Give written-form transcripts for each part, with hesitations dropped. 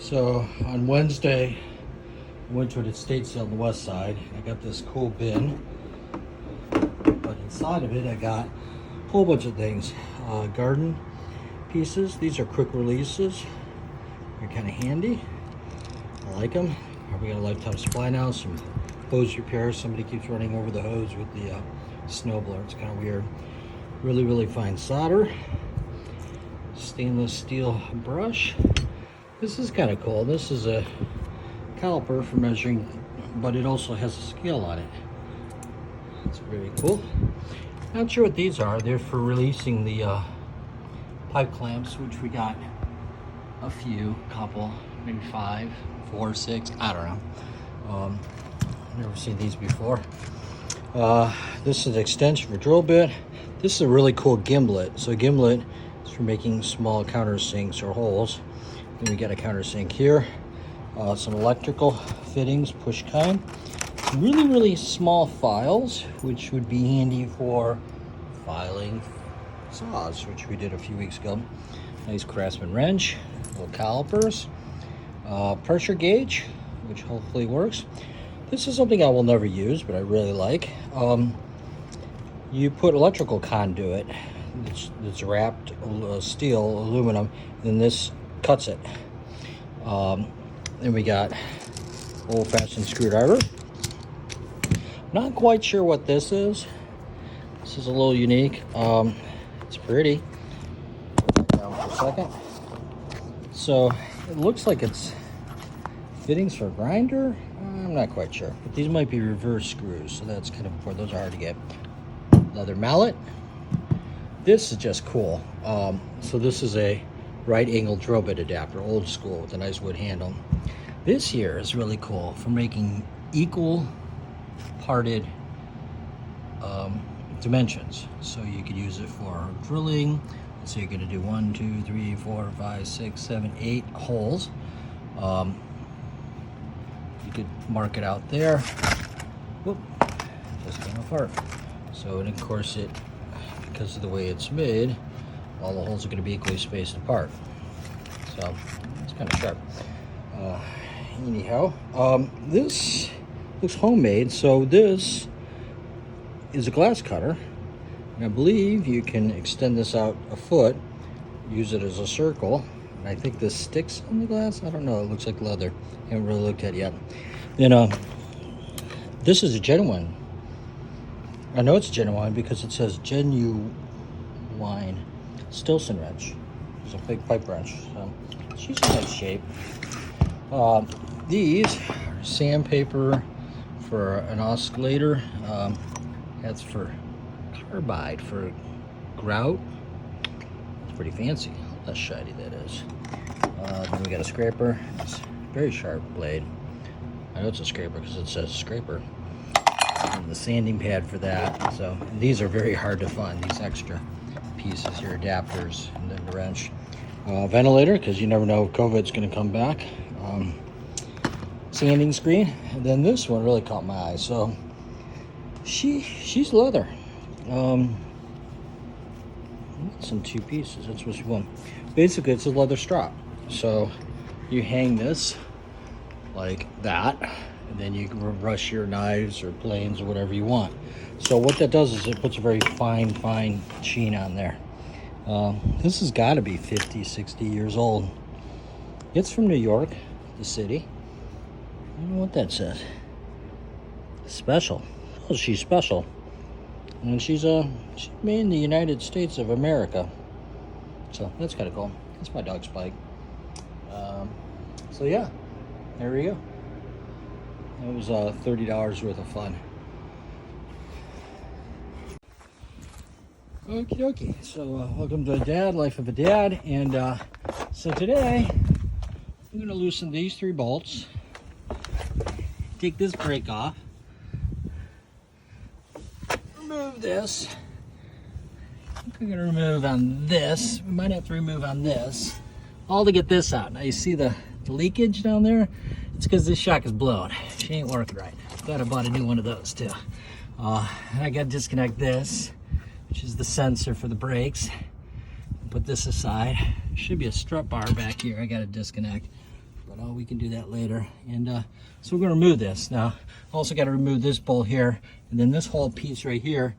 So on Wednesday, I went to an estate sale on the west side. I got this cool bin, but inside of it I got a whole bunch of things. Garden pieces. These are quick releases. They're kind of handy. I like them. We got a lifetime supply now. Some hose repairs. Somebody keeps running over the hose with the snowblower. It's kind of weird. Really fine solder. Stainless steel brush. This is kind of cool. This is a caliper for measuring, but it also has a scale on it. It's very cool. Not sure what these are. They're for releasing the pipe clamps, which we got a few, couple, maybe 5, 4, 6, I don't know. Never seen these before. This is an extension for drill bit. This is a really cool gimlet. So a gimlet is for making small countersinks or holes. And we got a countersink here. Some electrical fittings, push kind. Really small files, which would be handy for filing saws, which we did a few weeks ago. Nice Craftsman wrench, little calipers, pressure gauge, which hopefully works. This is something I will never use, but I really like. You put electrical conduit that's wrapped steel, aluminum, and then this cuts it. Then we got old-fashioned screwdriver. Not quite sure what this is. This is a little unique. It's pretty. Put that down for a second. So it looks like it's fittings for a grinder. I'm not quite sure, but these might be reverse screws, so that's kind of important. Those are hard to get. Leather mallet. This is just cool. So this is a right angle drill bit adapter, old school, with a nice wood handle. This here is really cool for making equal parted dimensions. So you could use it for drilling. Let's say you're going to do 1, 2, 3, 4, 5, 6, 7, 8 holes. You could mark it out there. Whoop, just came apart. So, and of course it, because of the way it's made, all the holes are going to be equally spaced apart. So it's kind of sharp. Anyhow, this looks homemade. So this is a glass cutter, and I believe you can extend this out a foot, use it as a circle, and I think this sticks on the glass. I don't know. It looks like leather. I haven't really looked at it yet. Then this is a genuine. I know it's genuine because it says genuine Stilson wrench. It's a big pipe wrench. So she's in nice shape. These are sandpaper for an oscillator. That's for carbide for grout. It's pretty fancy. Less shiny that is. Then we got a scraper. It's a very sharp blade. I know it's a scraper because it says scraper. And the sanding pad for that. So these are very hard to find, these extra pieces here, adapters, and then the wrench. Ventilator, because you never know if COVID's going to come back. Sanding screen, and then this one really caught my eye. So she's leather. It's in 2 pieces. That's what she won. Basically, it's a leather strap. So you hang this like that, and then you can brush your knives or planes or whatever you want. So what that does is it puts a very fine sheen on there. This has got to be 50, 60 years old. It's from New York, the city. I don't know what that says. Special. Oh, she's special. And she's made in the United States of America. So that's kind of cool. That's my dog Spike. So yeah, there we go. It was $30 worth of fun. Okie dokie. So welcome to Dad, Life of a Dad. And so today I'm going to loosen these 3 bolts. Take this brake off. Remove this. I'm going to remove on this. We might have to remove on this. All to get this out. Now you see the leakage down there? It's because this shock is blown. She ain't working right. Glad I bought a new one of those too. I got to disconnect this, which is the sensor for the brakes. Put this aside. Should be a strut bar back here I got to disconnect. but we can do that later. And so we're going to remove this. Now, also got to remove this bolt here, and then this whole piece right here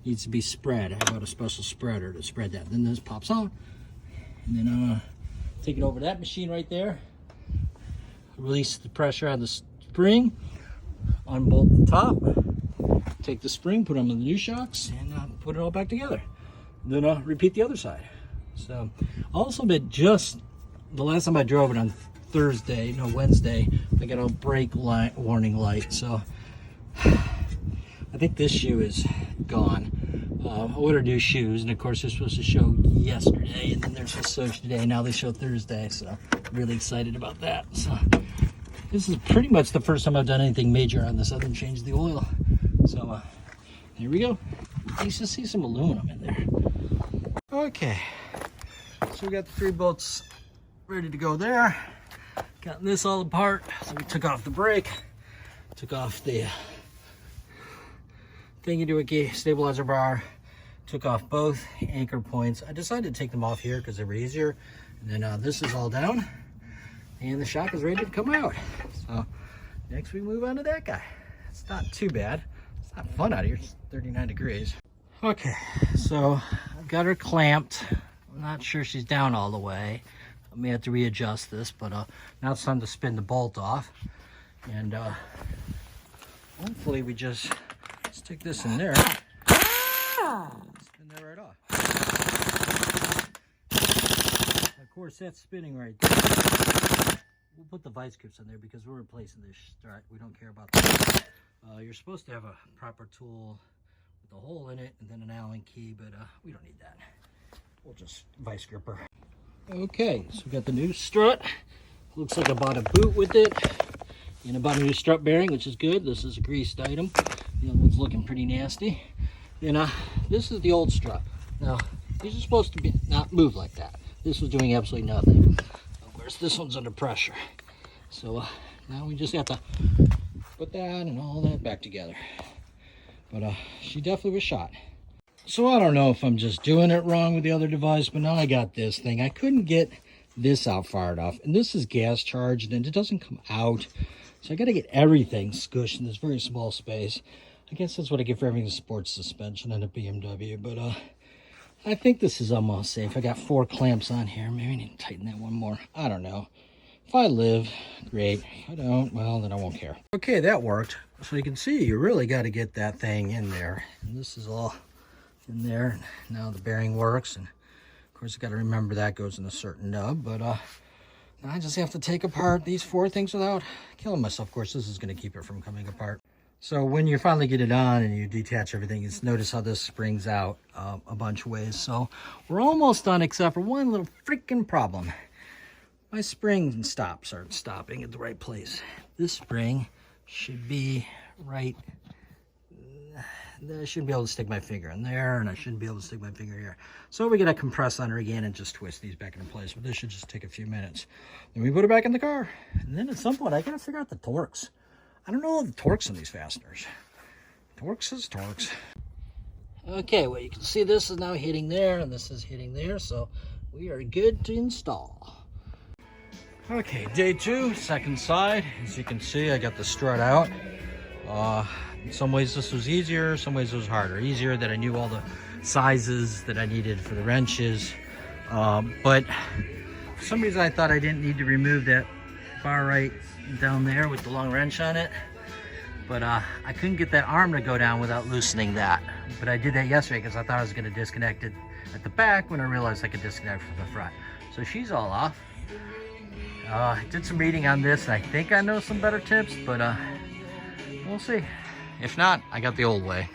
needs to be spread. I got a special spreader to spread that. Then this pops on, and then take it over to that machine right there. Release the pressure on the spring, unbolt the top, take the spring, put them in the new shocks, and put it all back together. Then repeat the other side. So also that just the last time I drove it on Wednesday, I got a brake light warning light. So I think this shoe is gone. I ordered new shoes, and of course they're supposed to show yesterday, and then they're supposed to show today. Now they show Thursday, so really excited about that. So this is pretty much the first time I've done anything major on this other than change the oil. So here we go. You should see some aluminum in there. Okay, so we got the 3 bolts ready to go there. Got this all apart. So we took off the brake, took off the thingy to a stabilizer bar, took off both anchor points. I decided to take them off here because they were easier. And then this is all down, and the shock is ready to come out. So next we move on to that guy. It's not too bad. It's not fun out here. It's 39 degrees. Okay, so I've got her clamped. I'm not sure she's down all the way. I may have to readjust this, but now it's time to spin the bolt off. And hopefully we just stick this in there. Spin that right off. Of course, that's spinning right there. We'll put the vice grips in there because we're replacing this strut. We don't care about that. You're supposed to have a proper tool with a hole in it and then an Allen key, but we don't need that. We'll just vice grip her. Okay, so we got the new strut. Looks like I bought a boot with it. And I bought a new strut bearing, which is good. This is a greased item. The other one's looking pretty nasty. And this is the old strut. Now, these are supposed to be not move like that. This was doing absolutely nothing. Of course, this one's under pressure. So now we just have to put that and all that back together. But she definitely was shot. So I don't know if I'm just doing it wrong with the other device, but now I got this thing. I couldn't get this out far enough. And this is gas charged and it doesn't come out. So I got to get everything squished in this very small space. I guess that's what I get for having a sports suspension and a BMW. But I think this is almost safe. I got 4 clamps on here. Maybe I need to tighten that one more. I don't know. If I live, great. If I don't, well, then I won't care. Okay, that worked. So you can see you really got to get that thing in there. And this is all in there. Now the bearing works. And of course, you got to remember that goes in a certain nub. But I just have to take apart these 4 things without killing myself. Of course, this is going to keep it from coming apart. So when you finally get it on and you detach everything, just notice how this springs out a bunch of ways. So we're almost done except for one little freaking problem. My spring stops aren't stopping at the right place. This spring should be right there. I shouldn't be able to stick my finger in there, and I shouldn't be able to stick my finger here. So we're gonna compress on her again and just twist these back into place. But this should just take a few minutes. Then we put it back in the car. And then at some point, I gotta figure out the torques. I don't know all the torques on these fasteners. Torques is torques. Okay, well, you can see this is now hitting there, and this is hitting there, so we are good to install. Okay, day 2, second side. As you can see, I got the strut out. In some ways this was easier, some ways it was harder. Easier that I knew all the sizes that I needed for the wrenches. But for some reason I thought I didn't need to remove that bar right down there with the long wrench on it. But I couldn't get that arm to go down without loosening that. But I did that yesterday because I thought I was going to disconnect it at the back when I realized I could disconnect from the front. So she's all off. I did some reading on this, and I think I know some better tips, but we'll see. If not, I got the old way.